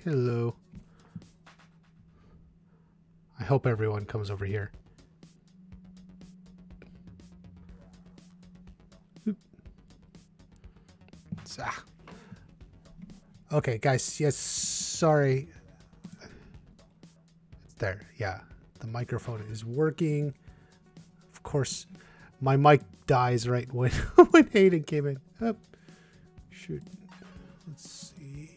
Hello. I hope everyone comes over here. Okay, guys. Yes, sorry. There, yeah. The microphone is working. Of course, my mic dies right when when Hayden came in. Oh, shoot. Let's see.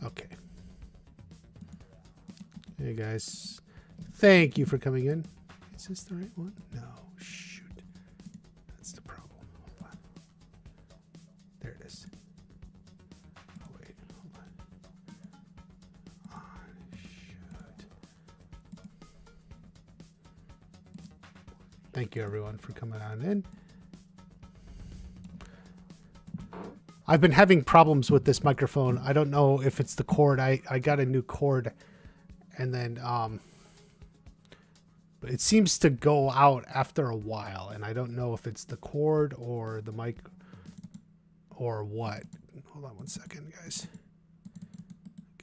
Okay. Hey, guys. Thank you for coming in. Is this the right one? No. Shoot. That's the problem. Hold on. There it is. Oh, wait. Hold on. Oh, shoot. Thank you, everyone, for coming on in. I've been having problems with this microphone. I don't know if it's the cord. I got a new cord, and then but it seems to go out after a while, and I don't know if it's the cord or the mic or what. Hold on one second, guys.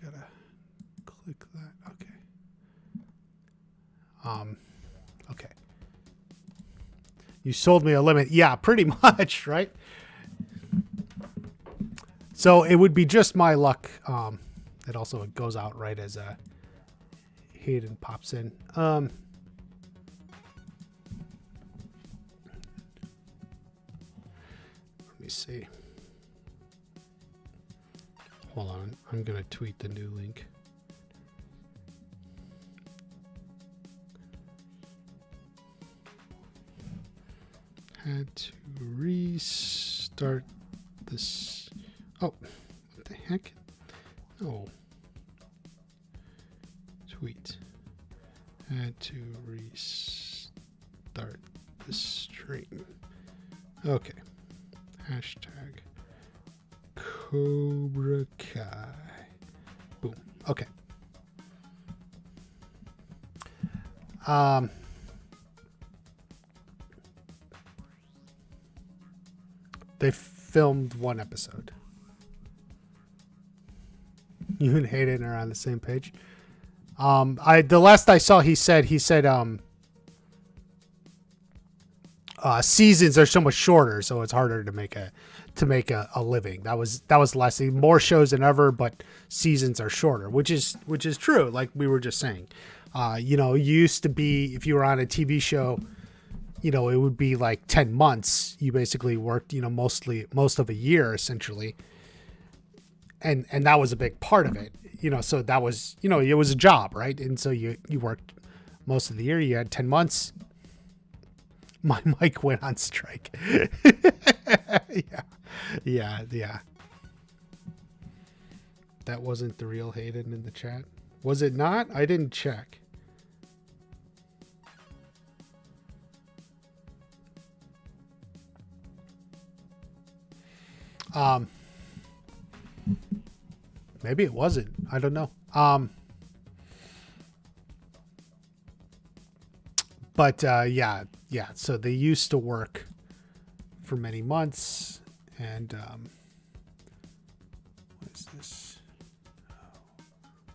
Gotta click that. Okay. Okay. You sold me a limit. Yeah, pretty much, right? So it would be just my luck. It also goes out right as Hayden pops in. Let me see. Hold on. I'm going to tweet the new link. Had to restart this. Oh, what the heck? Oh. Tweet. Had to restart the stream. Okay. Hashtag Cobra Kai. Boom. Okay. They filmed one episode. You and Hayden are on the same page. The last I saw, he said seasons are so much shorter, so it's harder to make a living. That was less, more shows than ever, but seasons are shorter, which is true. Like we were just saying, you used to be, if you were on a TV show, it would be like 10 months. You basically worked, most of a year essentially. And that was a big part of it, so that was, it was a job, right? And so you worked most of the year. You had 10 months. My mic went on strike. Yeah. That wasn't the real Hayden in the chat. Was it not? I didn't check. Maybe it wasn't. I don't know. But yeah. So they used to work for many months, and what is this?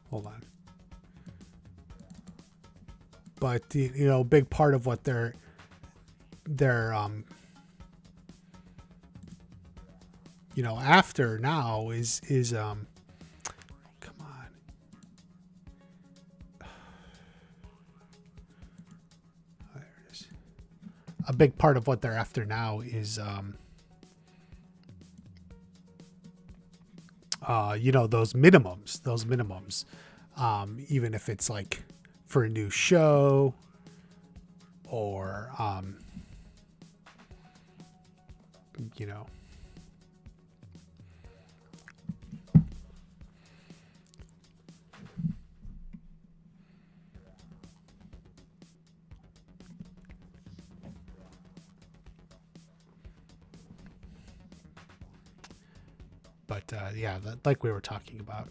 Hold on. But big part of what they're after now is come on. Oh, there it is. A big part of what they're after now is those minimums, even if it's like for a new show or but yeah, like we were talking about.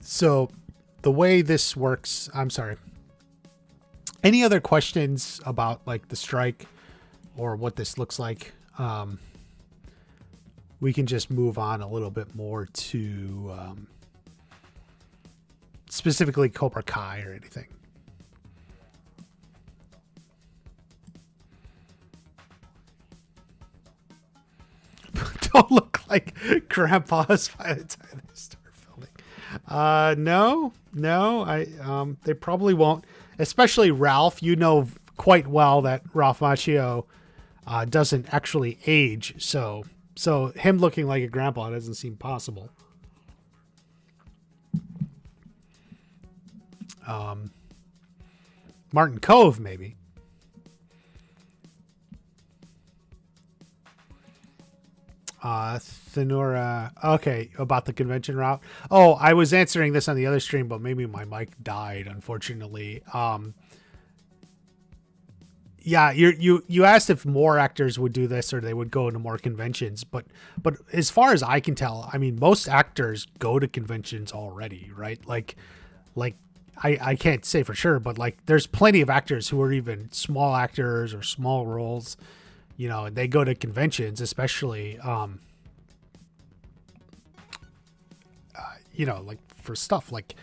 So the way this works, I'm sorry. Any other questions about like the strike or what this looks like? We can just move on a little bit more to specifically Cobra Kai or anything. Don't look like grandpas by the time they start filming. No, they probably won't. Especially Ralph, you know quite well that Ralph Macchio doesn't actually age, so him looking like a grandpa doesn't seem possible. Martin Cove, maybe. Thenora. Okay, about the convention route. Oh, I was answering this on the other stream, but maybe my mic died, unfortunately. Yeah, you asked if more actors would do this or they would go to more conventions, but as far as I can tell, I mean, most actors go to conventions already, right? Like I can't say for sure, but like there's plenty of actors who are even small actors or small roles, you know, and they go to conventions, especially, you know, like for stuff like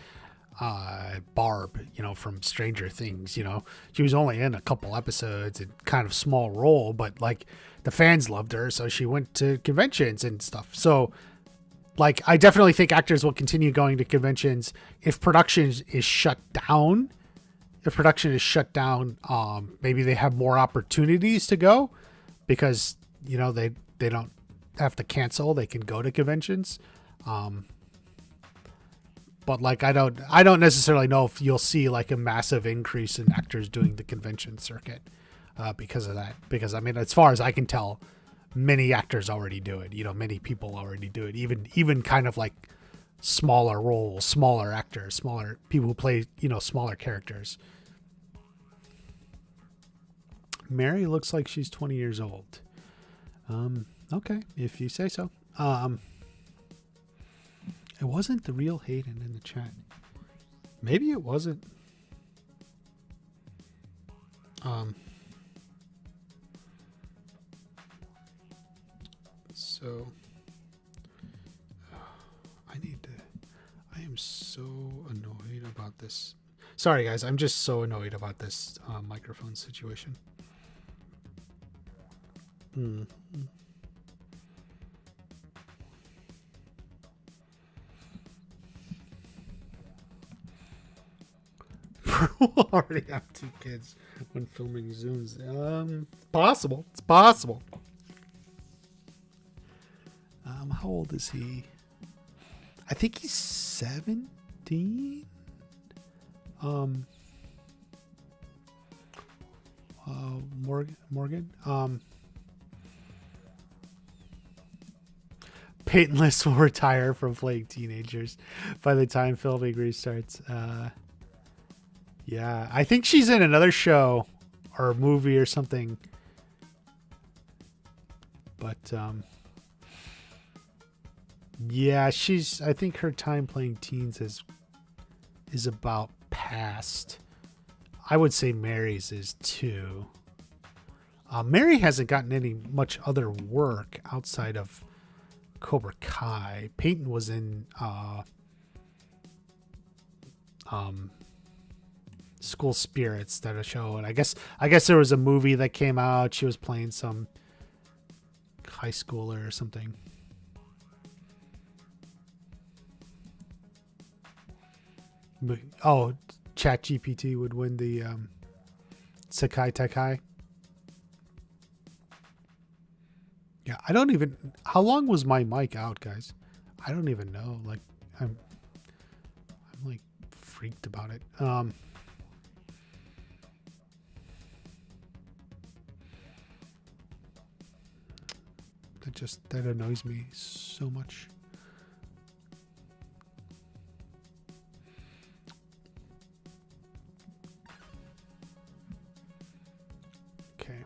Barb, you know, from Stranger Things. You know, she was only in a couple episodes and kind of small role, but like the fans loved her, so she went to conventions and stuff. So like I definitely think actors will continue going to conventions if production is shut down. If production is shut down, maybe they have more opportunities to go because, you know, they don't have to cancel. They can go to conventions. But like I don't necessarily know if you'll see like a massive increase in actors doing the convention circuit because of that. Because I mean, as far as I can tell, many actors already do it. You know, many people already do it. Even kind of like smaller roles, smaller actors, smaller people who play, you know, smaller characters. Mary looks like she's 20 years old. Okay, if you say so. It wasn't the real Hayden in the chat. Maybe it wasn't. So I am so annoyed about this. Sorry guys, I'm just so annoyed about this microphone situation. Already have 2 kids when filming Zooms. Possible. It's possible. How old is he? I think he's 17. Morgan. Peytonless will retire from playing teenagers by the time filming restarts. Yeah, I think she's in another show or a movie or something. But yeah, I think her time playing teens is about past. I would say Mary's is too. Mary hasn't gotten any much other work outside of Cobra Kai. Peyton was in School Spirits, that a show, and I guess there was a movie that came out. She was playing some high schooler or something. Oh, ChatGPT would win the Sekai Tekai. Yeah, I don't even. How long was my mic out, guys? I don't even know. Like, I'm like freaked about it. That annoys me so much. Okay.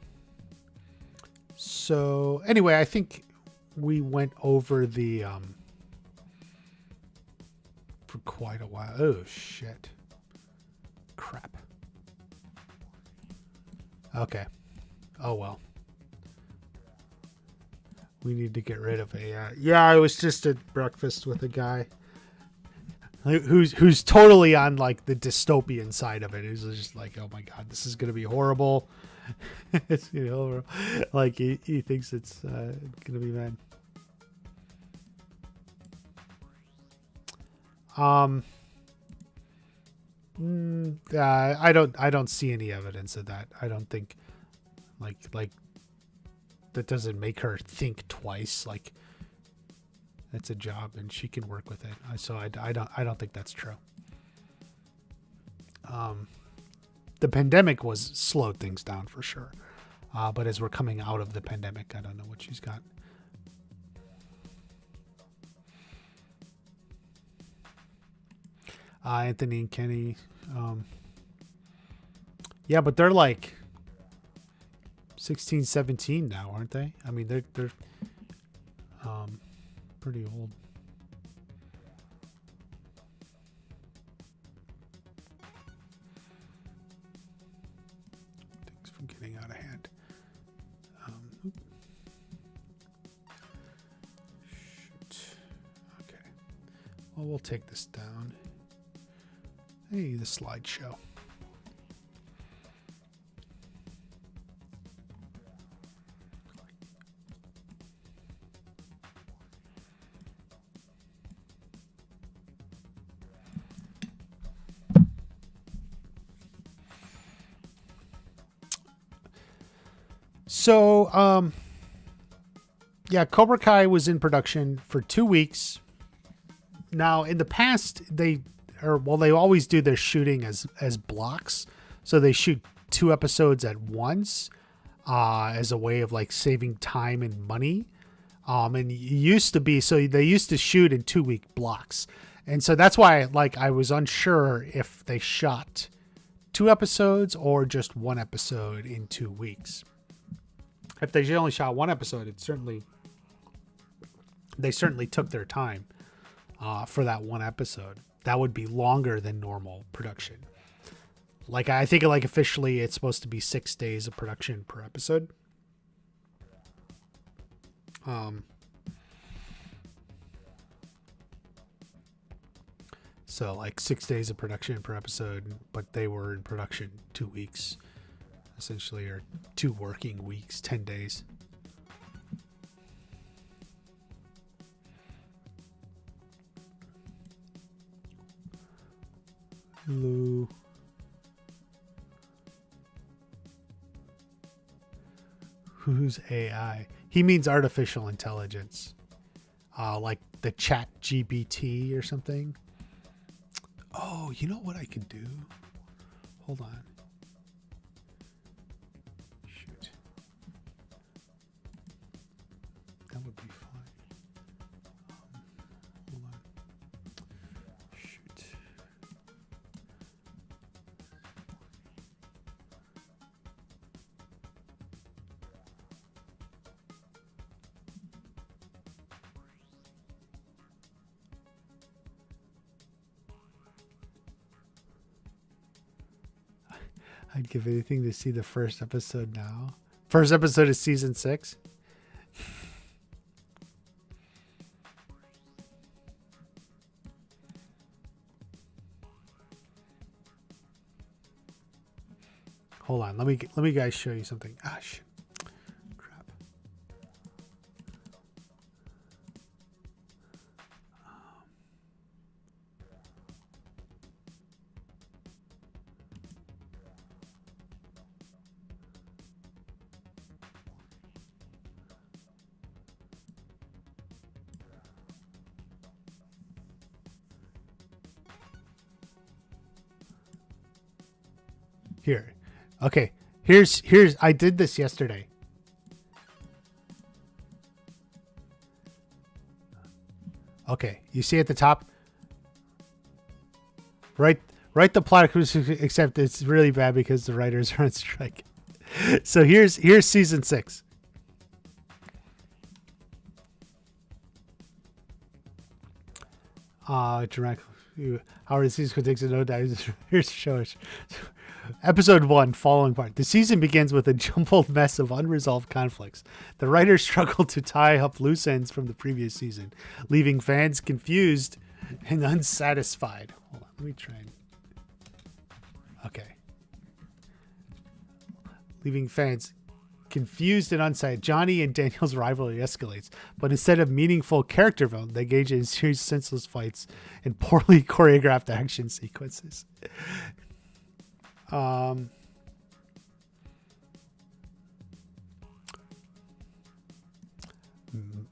So anyway, I think we went over the for quite a while. Oh, shit. Crap. Okay. Oh, well. We need to get rid of a... yeah, I was just at breakfast with a guy who's totally on, like, the dystopian side of it. He's just like, oh, my God, this is going to be horrible. It's going to be horrible. Like, he thinks it's going to be bad. I don't see any evidence of that. I don't think like that doesn't make her think twice. Like, it's a job and she can work with it. So I don't think that's true. The pandemic was slowed things down for sure. But as we're coming out of the pandemic, I don't know what she's got. Anthony and Kenny. Yeah, but they're like 16, 17 now, aren't they? I mean, they're pretty old. Things from getting out of hand. Shoot. Okay. Well, we'll take this down. Hey, the slideshow. So, yeah, Cobra Kai was in production for 2 weeks. Now, in the past, they always do their shooting as blocks. So they shoot 2 episodes at once, as a way of like saving time and money. And it used to be, so they used to shoot in 2-week blocks. And so that's why I was unsure if they shot 2 episodes or just 1 episode in 2 weeks. If they only shot 1 episode, they certainly took their time, for that 1 episode. That would be longer than normal production. Like, I think officially it's supposed to be 6 days of production per episode. So 6 days of production per episode, but they were in production 2 weeks, essentially, or 2 working weeks, 10 days. Hello. Who's AI? He means artificial intelligence. Like the Chat GPT or something. Oh, you know what I can do? Hold on. Shoot. That would be fine. Hold on. Shoot. I'd give anything to see the first episode now. First episode of season 6. Hold on, let me guys show you something. Ah, shit. Crap. Here. Okay. Here's I did this yesterday. Okay, you see at the top? Right the plot, except it's really bad because the writers are on strike. So here's season 6. Direct. Howard sees takes a no dives. Here's the show. Episode 1, Falling Apart. The season begins with a jumbled mess of unresolved conflicts. The writers struggle to tie up loose ends from the previous season, leaving fans confused and unsatisfied. Hold on, let me try and... Okay. Leaving fans confused and unsatisfied. Johnny and Daniel's rivalry escalates, but instead of meaningful character development, they engage in serious, senseless fights and poorly choreographed action sequences.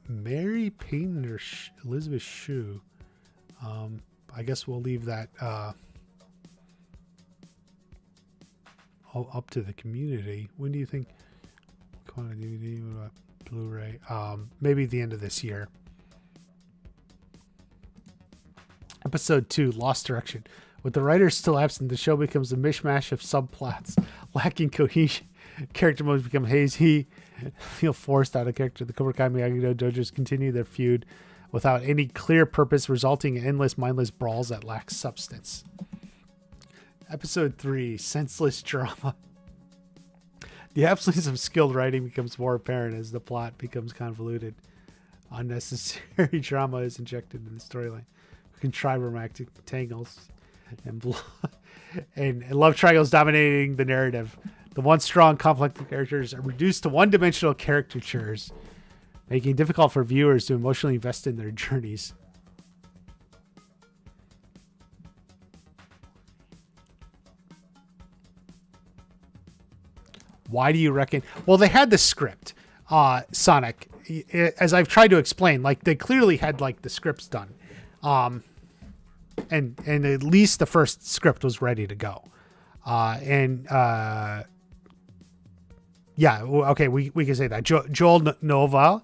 Mary Payton or Elizabeth Shue. I guess we'll leave that all up to the community. When do you think? DVD, Blu-ray? Maybe the end of this year. Episode 2, Lost Direction. With the writers still absent, the show becomes a mishmash of subplots, lacking cohesion. Character modes become hazy, feel forced out of character. The Cobra Kai Miyagi-Do dojos continue their feud without any clear purpose, resulting in endless, mindless brawls that lack substance. Episode 3, Senseless Drama. The absence of skilled writing becomes more apparent as the plot becomes convoluted. Unnecessary drama is injected in the storyline. Contrived romantic tangles and love triangles dominating the narrative. The once strong, complex characters are reduced to one-dimensional caricatures, making it difficult for viewers to emotionally invest in their journeys. Why do you reckon? Well, they had the script, Sonic. As I've tried to explain, like they clearly had like the scripts done. And at least the first script was ready to go. Yeah, okay, we can say that. Joel Novella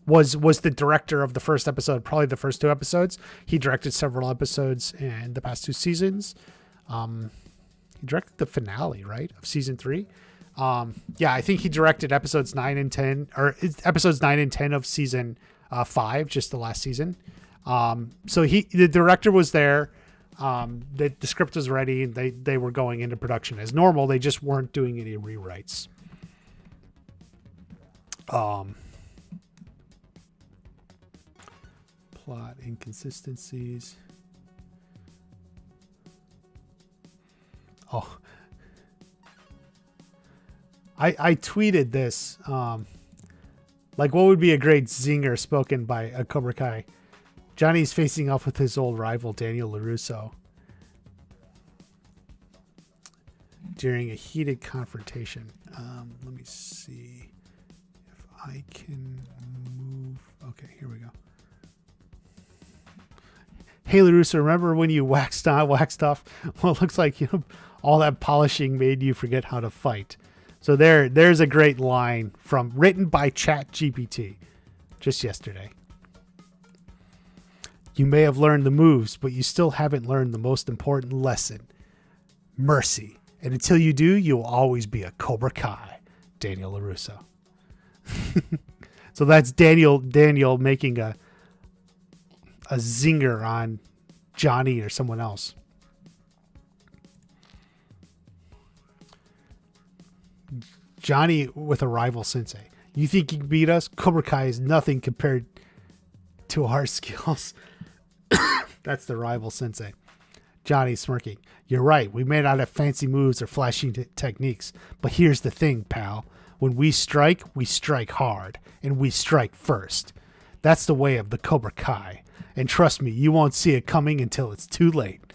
was the director of the first episode, probably the first 2 episodes. He directed several episodes in the past 2 seasons. He directed the finale, right, of season 3. Yeah, I think he directed episodes 9 and 10 of season 5, just the last season. So the director was there. The script was ready. And they were going into production as normal. They just weren't doing any rewrites. Plot inconsistencies. Oh, I tweeted this. Like, what would be a great zinger spoken by a Cobra Kai? Johnny's facing off with his old rival, Daniel LaRusso, during a heated confrontation. Let me see if I can move. Okay, here we go. Hey, LaRusso, remember when you waxed off? Well, it looks like all that polishing made you forget how to fight. So there's a great line written by ChatGPT just yesterday. You may have learned the moves, but you still haven't learned the most important lesson. Mercy. And until you do, you will always be a Cobra Kai. Daniel LaRusso. So that's Daniel making a zinger on Johnny or someone else. Johnny with a rival sensei. You think you can beat us? Cobra Kai is nothing compared to our skills. That's the rival sensei. Johnny smirking. You're right. We may not have fancy moves or flashy techniques, but here's the thing, pal. When we strike hard, and we strike first. That's the way of the Cobra Kai. And trust me, you won't see it coming until it's too late.